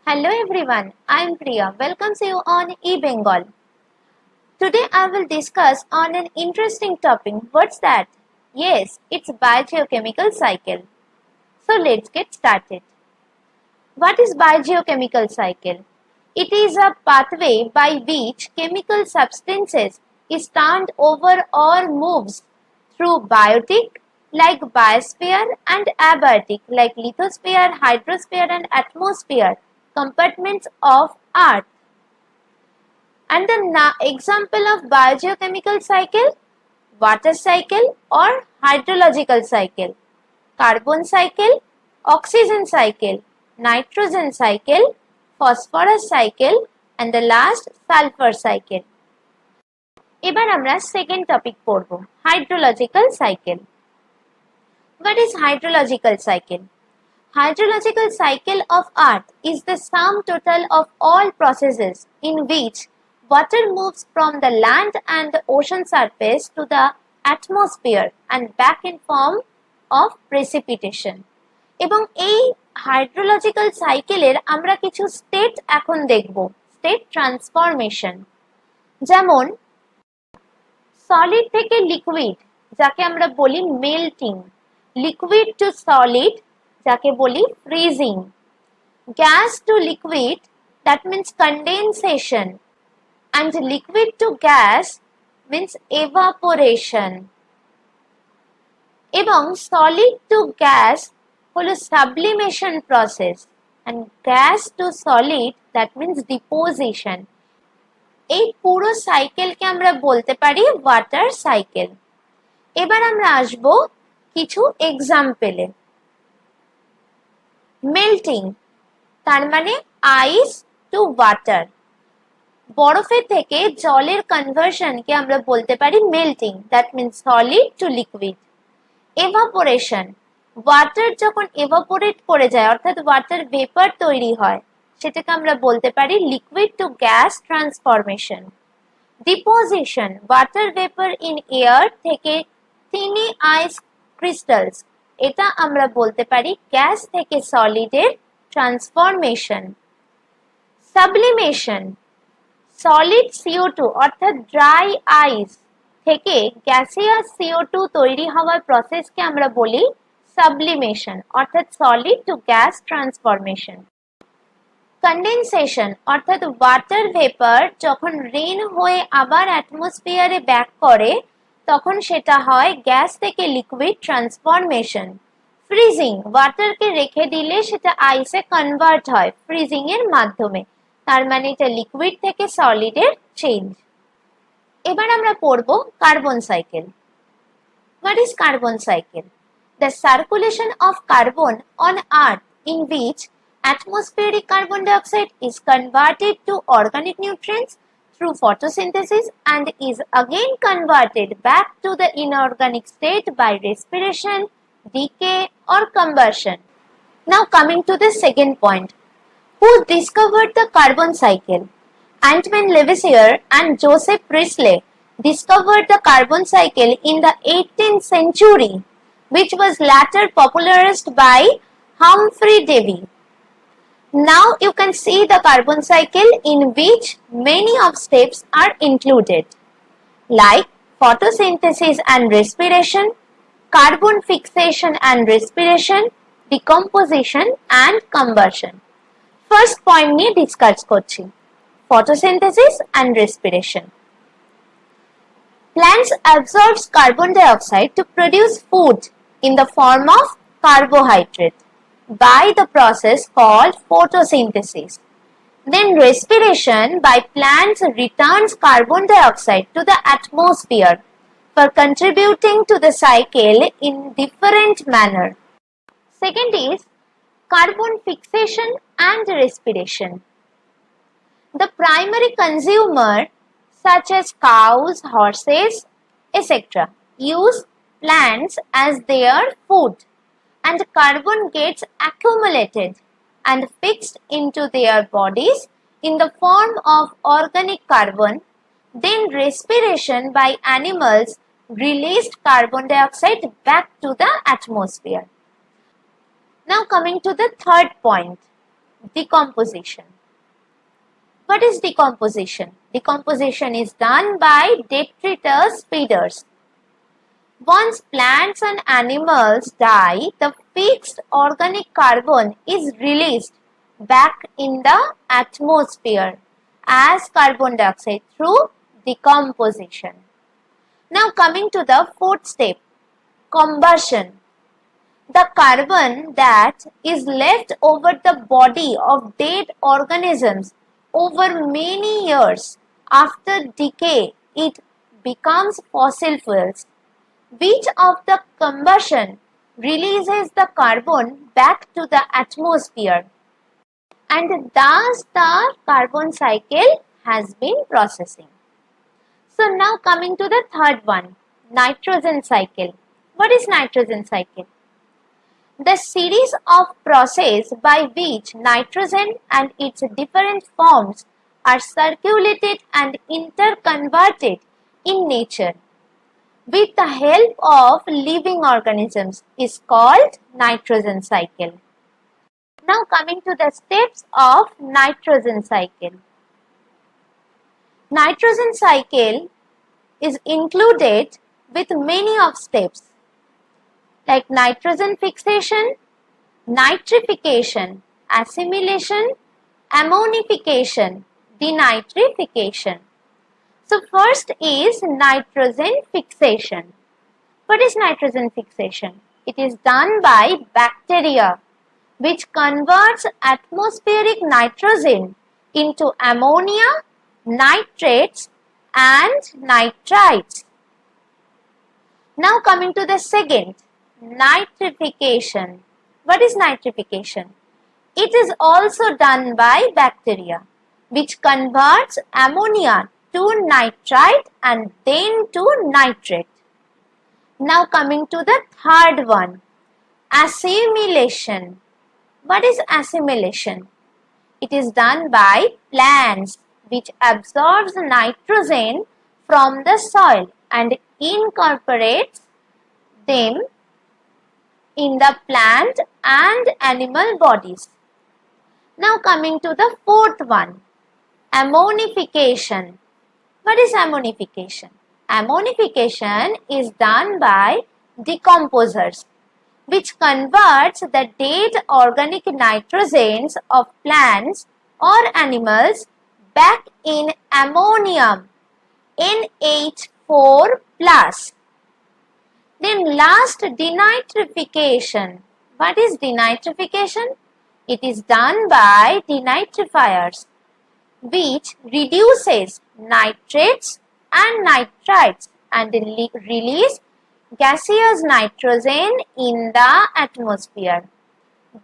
Hello everyone, I am Priya. Welcomes you on Bengal. Today I will discuss on an interesting topic. What's that? Yes, it's biogeochemical cycle. So let's get started. What is biogeochemical cycle? It is a pathway by which chemical substances is turned over or moves through biotic like biosphere and abiotic like lithosphere, hydrosphere and atmosphere compartments of Earth. And the example of biogeochemical cycle, water cycle or hydrological cycle, carbon cycle, oxygen cycle, nitrogen cycle, phosphorus cycle and the last sulfur cycle. এবার আমরা second topic পড়ব, hydrological cycle. What is hydrological cycle? Hydrological cycle of Earth is the sum total of all processes in which water moves from the land and the ocean surface to the atmosphere and back in form of precipitation. এবং এই hydrological সাইকেলের আমরা কিছু state এখন দেখব, state transformation. যেমন solid থেকে liquid যাকে আমরা বলি মেল্টিং, লিকুইড টু সলিড যাকে বলি freezing, gas to liquid that means condensation and liquid to gas means evaporation এবং solid to gas হলো sublimation process and gas to solid that means deposition. এই পুরো সাইকেলকে আমরা বলতে পারি ওয়াটার সাইকেল। এবার আমরা আসব কিছু এক্সাম্পলে। মেল্টিং তার মানে আইস টু ওয়াটার, বরফের থেকে জলের কনভার্সনকে আমরা বলতে পারি melting, that means solid to liquid. Evaporation, water যখন এভাপোরেট করে যায় অর্থাৎ ওয়াটার ভেপার তৈরি হয় সেটাকে আমরা বলতে পারি liquid to gas transformation. Deposition, water vapour in air থেকে থিনি আইস ক্রিস্টালস, এটা আমরা বলতে পারি গ্যাস থেকে সলিডের ট্রান্সফরমেশন। সাবলিমেশন, সলিড CO2 অর্থাৎ ড্রাই আইস থেকে গ্যাসিয়াস CO2 তৈরি হওয়ার প্রসেসকে আমরা বলি সাবলিমেশন অর্থাৎ solid to gas transformation. Condensation অর্থাৎ ওয়াটার ভেপার যখন রেন হয়ে আবার অ্যাটমসফিয়ারে ব্যাক করে তখন সেটা হয় গ্যাস থেকে লিকুইড ট্রান্সফরমেশন। ফ্রিজিং, ওয়াটারকে রেখে দিলে সেটা আইসে কনভার্ট হয় ফ্রিজিং এর মাধ্যমে, তার মানে এটা লিকুইড থেকে সলিডের চেঞ্জ। এবার আমরা পড়ব carbon cycle. What is carbon cycle? The circulation of carbon on earth in which atmospheric carbon dioxide is converted to organic nutrients through photosynthesis and is again converted back to the inorganic state by respiration, decay or combustion. Now coming to the second point. Who discovered the carbon cycle? Antoine Lavoisier and Joseph Priestley discovered the carbon cycle in the 18th century, which was later popularized by Humphrey Davy. Now you can see the carbon cycle in which many of steps are included, like photosynthesis and respiration, carbon fixation and respiration, decomposition and combustion. First point নিয়ে discuss করছি, photosynthesis and respiration. Plants absorbs carbon dioxide to produce food in the form of carbohydrate by the process called photosynthesis. Then respiration by plants returns carbon dioxide to the atmosphere for contributing to the cycle in different manner. Second is carbon fixation and respiration. The primary consumer such as cows, horses, etc. use plants as their food and carbon gets accumulated and fixed into their bodies in the form of organic carbon. Then respiration by animals released carbon dioxide back to the atmosphere. Now coming to the third point. decomposition. What is decomposition? Decomposition is done by detritus feeders. Once plants and animals die, the fixed organic carbon is released back in the atmosphere as carbon dioxide through decomposition. Now coming to the fourth step, combustion. The carbon that is left over the body of dead organisms over many years after decay, it becomes fossil fuels. Which of the combustion releases the carbon back to the atmosphere, and thus the carbon cycle has been processing. So now coming to the third one, nitrogen cycle. What is nitrogen cycle? The series of processes by which nitrogen and its different forms are circulated and interconverted in nature with the help of living organisms is called nitrogen cycle. Now coming to the steps of nitrogen cycle. Nitrogen cycle is included with many of steps like nitrogen fixation, nitrification, assimilation, ammonification, denitrification. So first is nitrogen fixation. What is nitrogen fixation? It is done by bacteria which converts atmospheric nitrogen into ammonia, nitrates and nitrites. Now coming to the second, nitrification. What is nitrification? It is also done by bacteria which converts ammonia to nitrite and then to nitrate. Now coming to the third one, assimilation. What is assimilation? It is done by plants which absorbs nitrogen from the soil and incorporates them in the plant and animal bodies. Now coming to the fourth one, ammonification. What is ammonification? Ammonification is done by decomposers which converts the dead organic nitrogens of plants or animals back in ammonium, NH4+. Then last, denitrification. What is denitrification? It is done by denitrifiers which reduces nitrates and nitrites and release gaseous nitrogen in the atmosphere.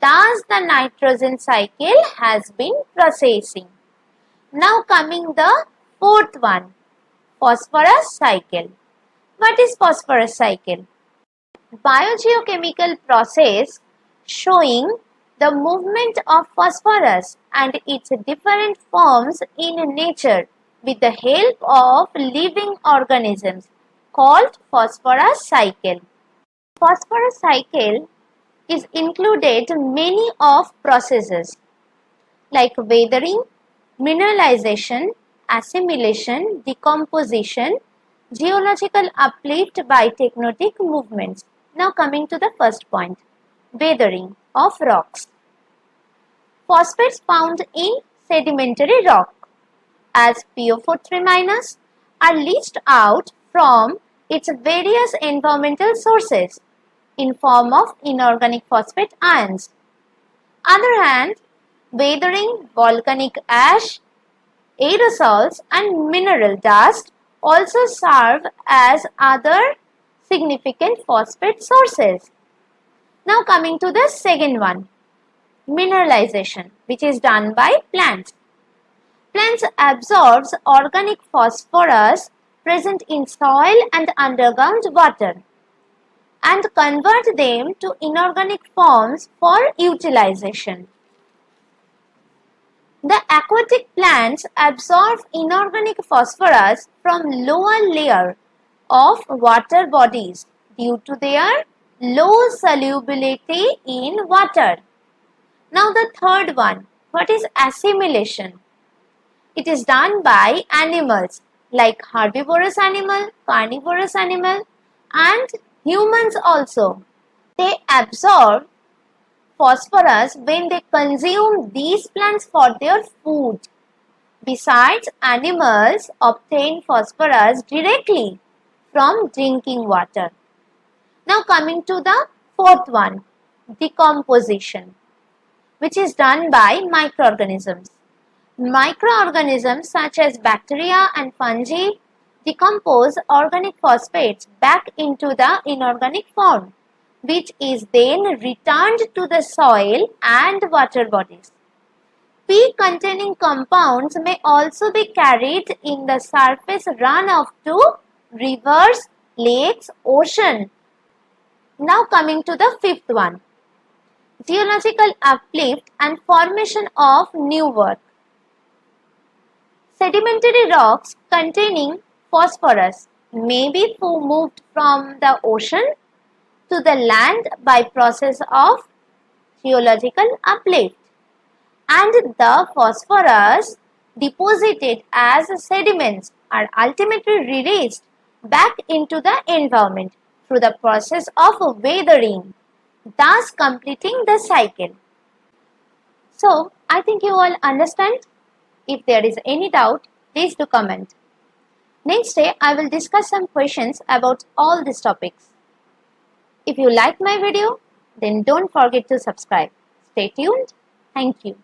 Thus the nitrogen cycle has been processing. Now coming the fourth one, phosphorus cycle. What is phosphorus cycle? Biogeochemical process showing the movement of phosphorus and its different forms in nature with the help of living organisms called phosphorus cycle. Phosphorus cycle is included many of processes like weathering, mineralization, assimilation, decomposition, geological uplift by tectonic movements. Now coming to the first point, weathering of rocks. Phosphates found in sedimentary rock as PO4 3- are leached out from its various environmental sources in form of inorganic phosphate ions. Other hand, weathering, volcanic ash, aerosols and mineral dust also serve as other significant phosphate sources. Now coming to the second one, mineralization, which is done by plants. Plants absorbs organic phosphorus present in soil and underground water and convert them to inorganic forms for utilization. The aquatic plants absorb inorganic phosphorus from lower layer of water bodies due to their low solubility in water. Now the third one, What is assimilation? It is done by animals like herbivorous animal, carnivorous animal and humans also. They absorb phosphorus when they consume these plants for their food. Besides, animals obtain phosphorus directly from drinking water. Now coming to the fourth one, decomposition, which is done by microorganisms. Microorganisms such as bacteria and fungi decompose organic phosphates back into the inorganic form, which is then returned to the soil and water bodies. P containing compounds may also be carried in the surface runoff to rivers, lakes, ocean. Now coming to the fifth one, geological uplift and formation of new work. Sedimentary rocks containing phosphorus may be moved from the ocean to the land by process of geological uplift, and the phosphorus deposited as sediments are ultimately released back into the environment through the process of weathering, thus completing the cycle. So, I think you all understand. If there is any doubt, please do comment. Next day, I will discuss some questions about all these topics. If you like my video, then don't forget to subscribe. Stay tuned. Thank you.